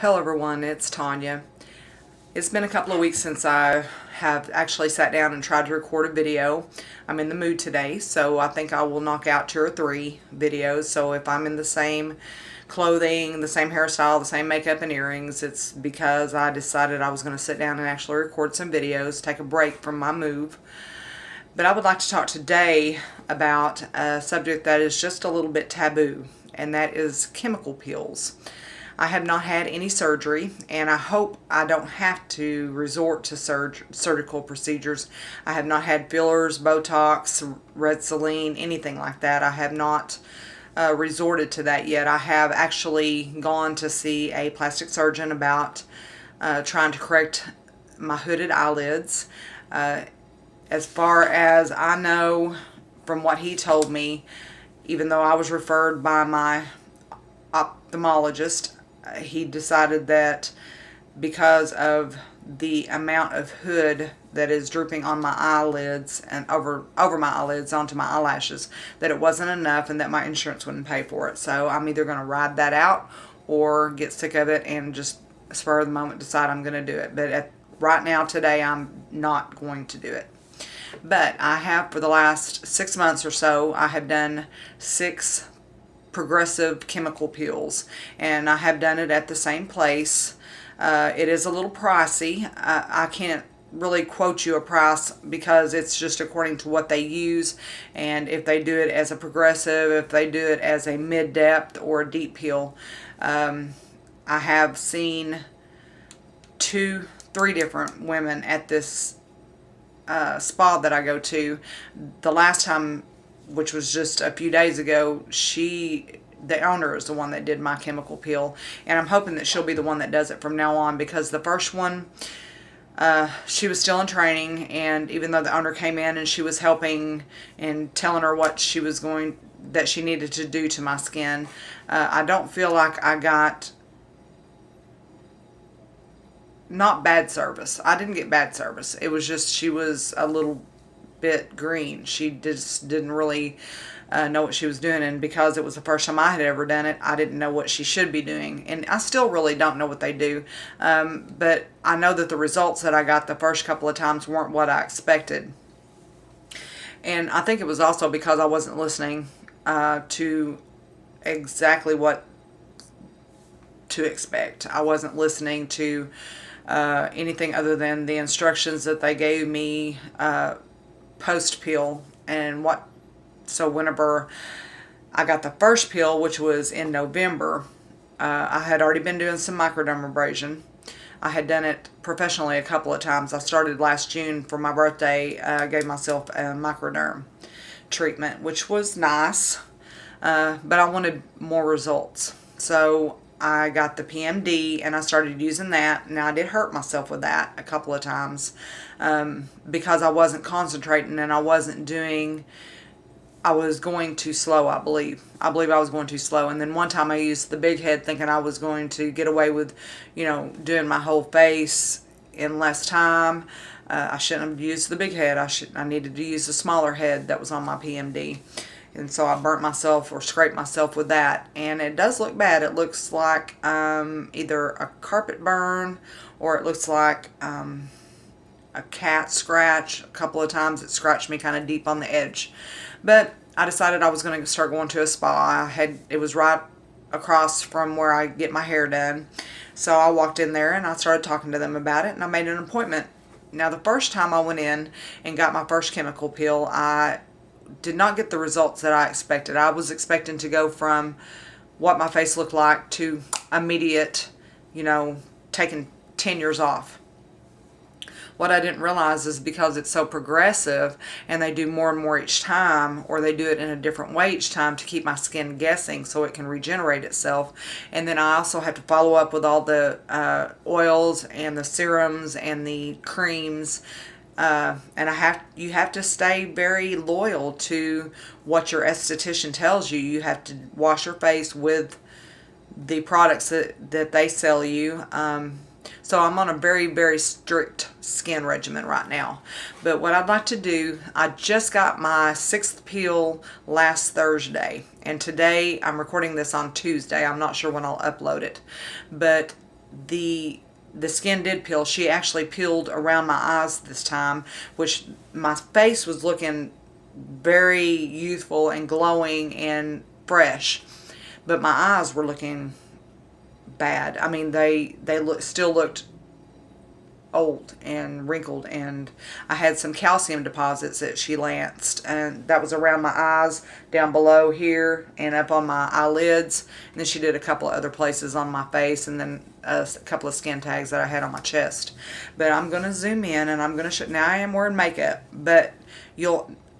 Hello everyone, it's Tanya. It's been a couple of weeks since I have actually sat down and tried to record a video. I'm in the mood today, so I think I will knock out 2 or 3 videos. So if I'm in the same clothing, the same hairstyle, the same makeup and earrings, it's because I decided I was going to sit down and actually record some videos, take a break from my move. But I would like to talk today about a subject that is just a little bit taboo, and that is chemical peels. I have not had any surgery, and I hope I don't have to resort to surgical procedures. I have not had fillers, Botox, red saline, anything like that. I have not resorted to that yet. I have actually gone to see a plastic surgeon about trying to correct my hooded eyelids. As far as I know from what he told me, even though I was referred by my ophthalmologist, he decided that because of the amount of hood that is drooping on my eyelids and over my eyelids onto my eyelashes, that it wasn't enough and that my insurance wouldn't pay for it. So I'm either going to ride that out or get sick of it and just spur of the moment decide I'm going to do it. But right now, today, I'm not going to do it. But I have, for the last 6 months or so, I have done 6 progressive chemical peels, and I have done it at the same place. It is a little pricey. I can't really quote you a price because it's just according to what they use, and if they do it as a progressive, if they do it as a mid-depth or a deep peel. I have seen 2, 3 different women at this spa that I go to. The last time, which was just a few days ago, the owner is the one that did my chemical peel, and I'm hoping that she'll be the one that does it from now on, because the first one, she was still in training, and even though the owner came in and she was helping and telling her what that she needed to do to my skin, I don't feel like I got not bad service. I didn't get bad service. It was just she was a little bit green. She just didn't really know what she was doing, and because it was the first time I had ever done it, I didn't know what she should be doing, and I still really don't know what they do. But I know that the results that I got the first couple of times weren't what I expected, and I think it was also because I wasn't listening to exactly what to expect. I wasn't listening to anything other than the instructions that they gave me post peel. So whenever I got the first peel, which was in November, I had already been doing some microdermabrasion. I had done it professionally a couple of times. I started last June for my birthday. I gave myself a microderm treatment, which was nice, but I wanted more results. So I got the PMD and I started using that. Now, I did hurt myself with that a couple of times because I wasn't concentrating and I was going too slow, I believe. I was going too slow. And then one time I used the big head thinking I was going to get away with, doing my whole face in less time. I shouldn't have used the big head. I needed to use the smaller head that was on my PMD. And so I burnt myself or scraped myself with that. And it does look bad. It looks like either a carpet burn or it looks like a cat scratch. A couple of times it scratched me kind of deep on the edge. But I decided I was going to start going to a spa. It was right across from where I get my hair done. So I walked in there and I started talking to them about it, and I made an appointment. Now, the first time I went in and got my first chemical peel, I did not get the results that I expected. I was expecting to go from what my face looked like to immediate, taking 10 years off. What I didn't realize is because it's so progressive and they do more and more each time, or they do it in a different way each time to keep my skin guessing so it can regenerate itself. And then I also have to follow up with all the oils and the serums and the creams. And you have to stay very loyal to what your esthetician tells you. You have to wash your face with the products that they sell you. So I'm on a very, very strict skin regimen right now. But what I'd like to do, I just got my 6th peel last Thursday. And today, I'm recording this on Tuesday. I'm not sure when I'll upload it. But the skin did peel. She actually peeled around my eyes this time, which my face was looking very youthful and glowing and fresh, but my eyes were looking bad. I mean, they still looked old and wrinkled, and I had some calcium deposits that she lanced, and that was around my eyes, down below here, and up on my eyelids. And then she did a couple of other places on my face, and then a couple of skin tags that I had on my chest. But I'm going to zoom in, and I'm going to show. Now I am wearing makeup, but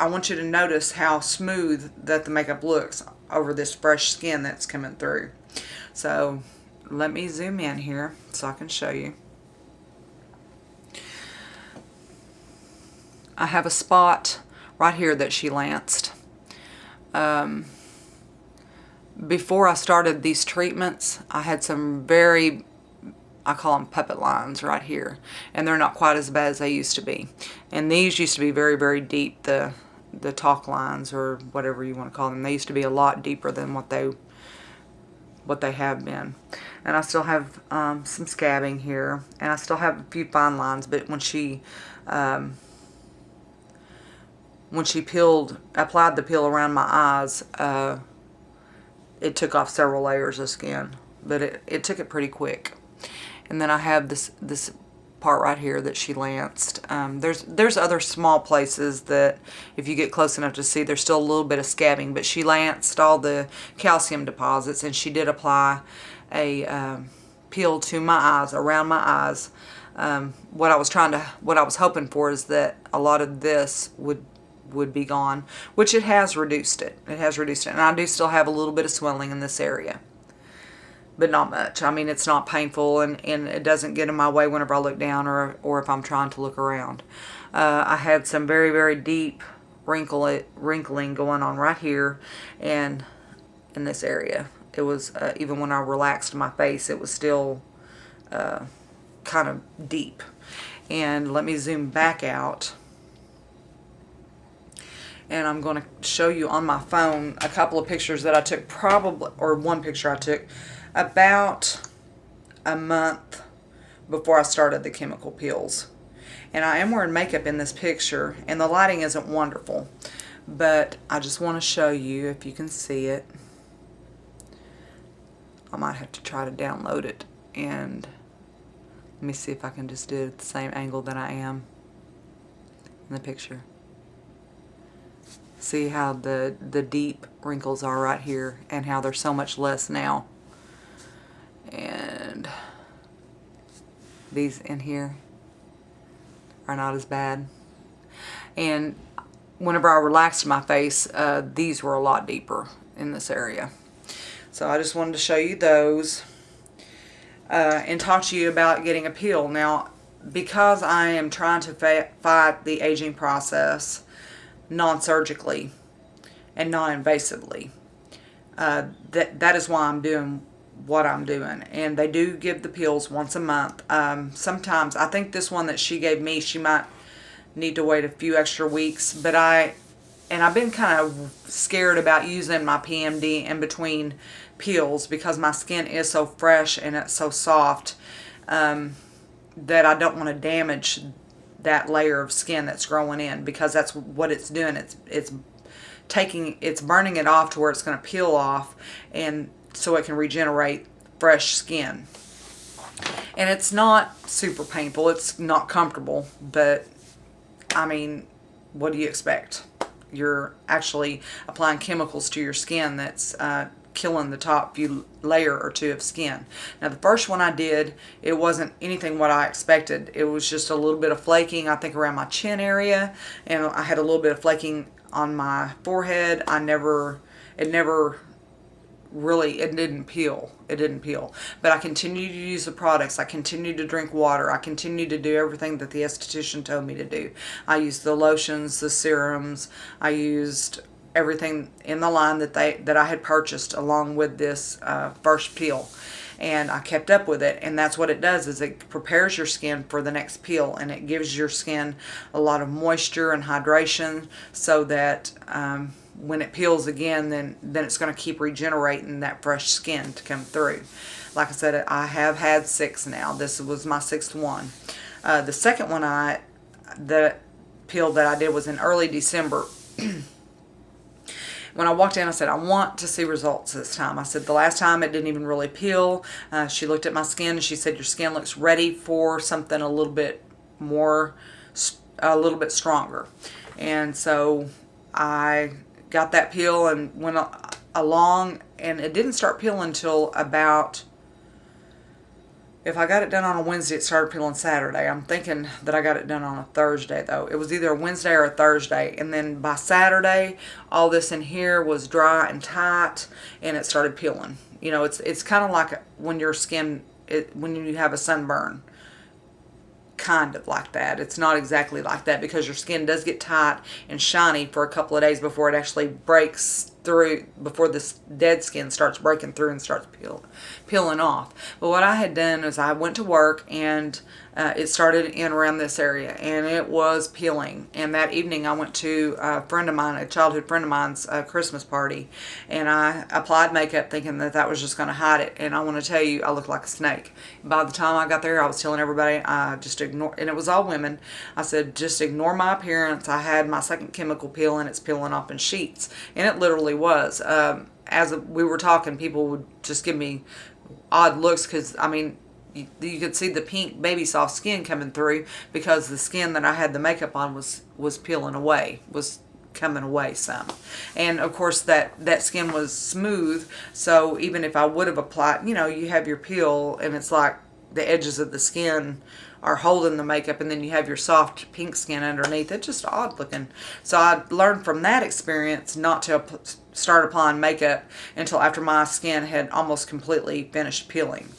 I want you to notice how smooth that the makeup looks over this fresh skin that's coming through. So let me zoom in here so I can show you. I have a spot right here that she lanced. Before I started these treatments, I had some very, I call them puppet lines right here, and they're not quite as bad as they used to be. And these used to be very, very deep, the talk lines, or whatever you want to call them. They used to be a lot deeper than what they have been. And I still have some scabbing here, and I still have a few fine lines, but when she applied the peel around my eyes, it took off several layers of skin, but it took it pretty quick. And then I have this part right here that she lanced. There's other small places that if you get close enough to see, there's still a little bit of scabbing, but she lanced all the calcium deposits, and she did apply a peel to my eyes, around my eyes. What I was hoping for is that a lot of this would be gone, which it has reduced it. It has reduced it, and I do still have a little bit of swelling in this area, but not much. I mean, it's not painful, and it doesn't get in my way whenever I look down or if I'm trying to look around. I had some very, very deep wrinkling going on right here and in this area. It was, even when I relaxed my face, it was still kind of deep. And let me zoom back out. And I'm going to show you on my phone a couple of pictures that I took, one picture I took about a month before I started the chemical peels. And I am wearing makeup in this picture, and the lighting isn't wonderful, but I just want to show you if you can see it. I might have to try to download it, and let me see if I can just do it at the same angle that I am in the picture. See how the deep wrinkles are right here, and how they're so much less now. And these in here are not as bad. And whenever I relaxed my face, these were a lot deeper in this area. So I just wanted to show you those and talk to you about getting a peel. Now, because I am trying to fight the aging process non-surgically and non-invasively, that is why I'm doing what I'm doing. And they do give the peels once a month. Sometimes, I think this one that she gave me, she might need to wait a few extra weeks, but I've been kind of scared about using my PMD in between peels because my skin is so fresh and it's so soft that I don't want to damage that layer of skin that's growing in, because that's what it's doing. It's burning it off to where it's going to peel off, and so it can regenerate fresh skin. And it's not super painful. It's not comfortable, but I mean, what do you expect? You're actually applying chemicals to your skin that's killing the top few layer or two of skin. Now, the first one I did, it wasn't anything what I expected. It was just a little bit of flaking, I think, around my chin area, and I had a little bit of flaking on my forehead. It didn't peel. It didn't peel. But I continued to use the products. I continued to drink water. I continued to do everything that the esthetician told me to do. I used the lotions, the serums. I used everything in the line that I had purchased along with this first peel. And I kept up with it, and that's what it does, is it prepares your skin for the next peel, and it gives your skin a lot of moisture and hydration so that when it peels again, then it's going to keep regenerating that fresh skin to come through. Like I said, I have had 6 now. This was my 6th one. The second one the peel that I did was in early December. When I walked in, I said, I want to see results this time. I said, the last time it didn't even really peel. She looked at my skin and she said, your skin looks ready for something a little bit more, a little bit stronger. And so I got that peel and went along, and it didn't start peeling until about, if I got it done on a Wednesday, it started peeling Saturday. I'm thinking that I got it done on a Thursday, though. It was either a Wednesday or a Thursday. And then by Saturday, all this in here was dry and tight, and it started peeling. You know, it's kind of like when your skin, when you have a sunburn. Kind of like that. It's not exactly like that, because your skin does get tight and shiny for a couple of days before it actually breaks through, before this dead skin starts breaking through and starts peeling off. But what I had done is I went to work, and it started in around this area, and it was peeling. And that evening I went to a friend of mine, a childhood friend of mine's Christmas party, and I applied makeup thinking that that was just going to hide it. And I want to tell you, I looked like a snake. By the time I got there, I was telling everybody, just ignore, and it was all women, I said, just ignore my appearance. I had my second chemical peel, and it's peeling off in sheets. And it literally was. As we were talking, people would just give me odd looks, because, I mean, you could see the pink baby soft skin coming through, because the skin that I had the makeup on was peeling away, was coming away some. And of course that skin was smooth, so even if I would have applied, you know, you have your peel and it's like the edges of the skin are holding the makeup, and then you have your soft pink skin underneath. It's just odd looking. So I learned from that experience not to start applying makeup until after my skin had almost completely finished peeling.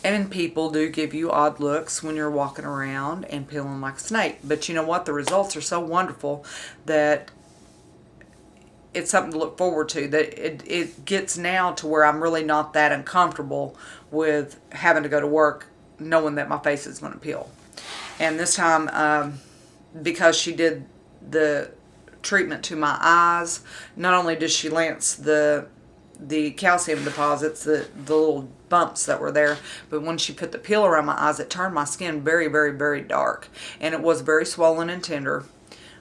And people do give you odd looks when you're walking around and peeling like a snake. But you know what? The results are so wonderful that it's something to look forward to. That it gets now to where I'm really not that uncomfortable with having to go to work knowing that my face is going to peel. And this time, because she did the treatment to my eyes, not only did she lance the calcium deposits, the little bumps that were there, but when she put the peel around my eyes, it turned my skin very, very, very dark, and it was very swollen and tender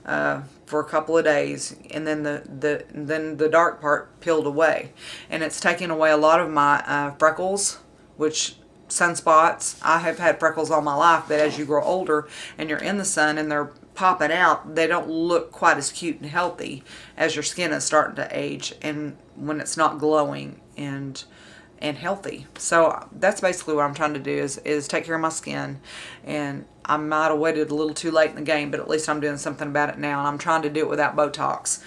for a couple of days, and then the dark part peeled away, and it's taken away a lot of my freckles, which sunspots. I have had freckles all my life, but as you grow older and you're in the sun and they're popping out, they don't look quite as cute and healthy as your skin is starting to age, and when it's not glowing and healthy. So that's basically what I'm trying to do is take care of my skin. And I might have waited a little too late in the game, but at least I'm doing something about it now, and I'm trying to do it without Botox.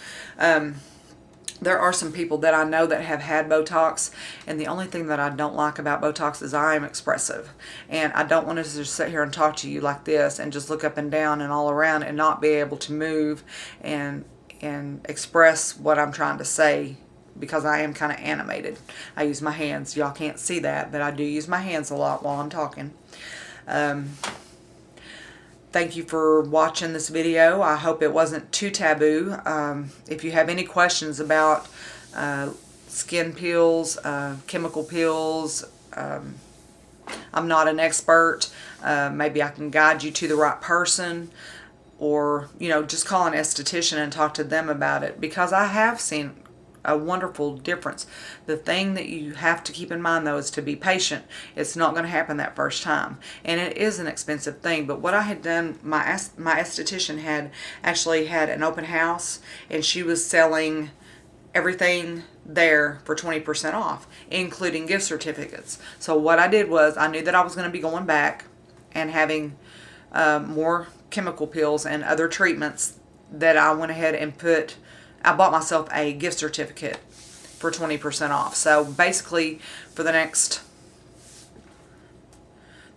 There are some people that I know that have had Botox, and the only thing that I don't like about Botox is I am expressive, and I don't want to just sit here and talk to you like this and just look up and down and all around and not be able to move and express what I'm trying to say, because I am kind of animated. I use my hands. Y'all can't see that, but I do use my hands a lot while I'm talking. Thank you for watching this video. I hope it wasn't too taboo. If you have any questions about skin peels, chemical peels, I'm not an expert. Maybe I can guide you to the right person, or, you know, just call an esthetician and talk to them about it, because I have seen a wonderful difference. The thing that you have to keep in mind, though, is to be patient. It's not going to happen that first time, and it is an expensive thing. But what I had done, my esthetician had actually had an open house, and she was selling everything there for 20% off, including gift certificates. So what I did was, I knew that I was going to be going back and having more chemical peels and other treatments, that I went ahead and I bought myself a gift certificate for 20% off. So basically, for the next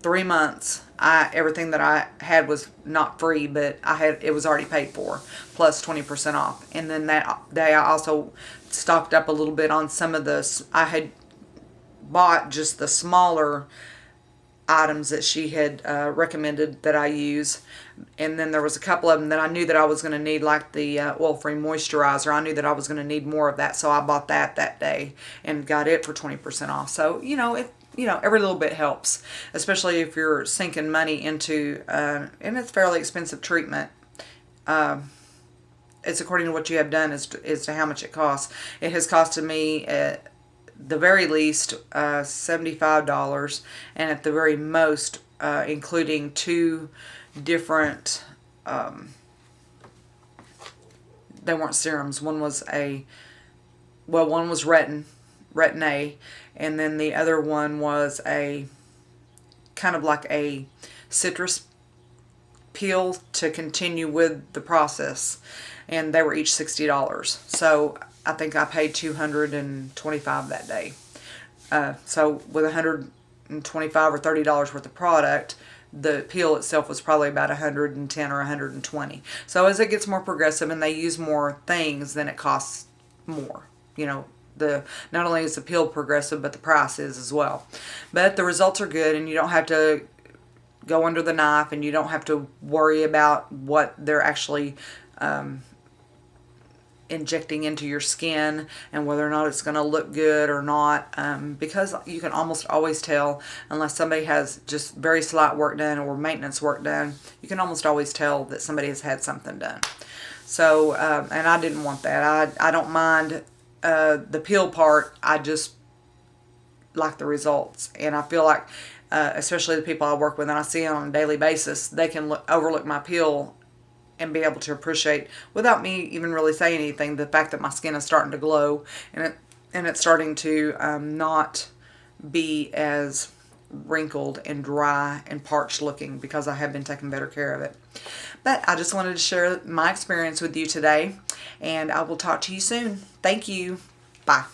3 months, everything that I had was not free, but it was already paid for, plus 20% off. And then that day, I also stocked up a little bit on some of the. I had bought just the smaller items that she had recommended that I use. And then there was a couple of them that I knew that I was going to need, like the oil-free moisturizer. I knew that I was going to need more of that, so I bought that day and got it for 20% off. So, every little bit helps, especially if you're sinking money into, and it's fairly expensive treatment. It's according to what you have done as to how much it costs. It has costed me the very least $75, and at the very most, including two different, they weren't serums. One was Retin-A, and then the other one was a kind of like a citrus peel to continue with the process, and they were each $60. So I think I paid $225 that day. So with $125 or $30 worth of product, the peel itself was probably about $110 or $120. So as it gets more progressive and they use more things, then it costs more. Not only is the peel progressive, but the price is as well. But the results are good, and you don't have to go under the knife, and you don't have to worry about what they're actually injecting into your skin and whether or not it's going to look good or not, because you can almost always tell, unless somebody has just very slight work done or maintenance work done, you can almost always tell that somebody has had something done. So, and I didn't want that. I don't mind the peel part. I just like the results, and I feel like especially the people I work with and I see on a daily basis, they can overlook my peel and be able to appreciate, without me even really saying anything, the fact that my skin is starting to glow, and it's starting to not be as wrinkled and dry and parched looking, because I have been taking better care of it. But I just wanted to share my experience with you today, and I will talk to you soon. Thank you. Bye.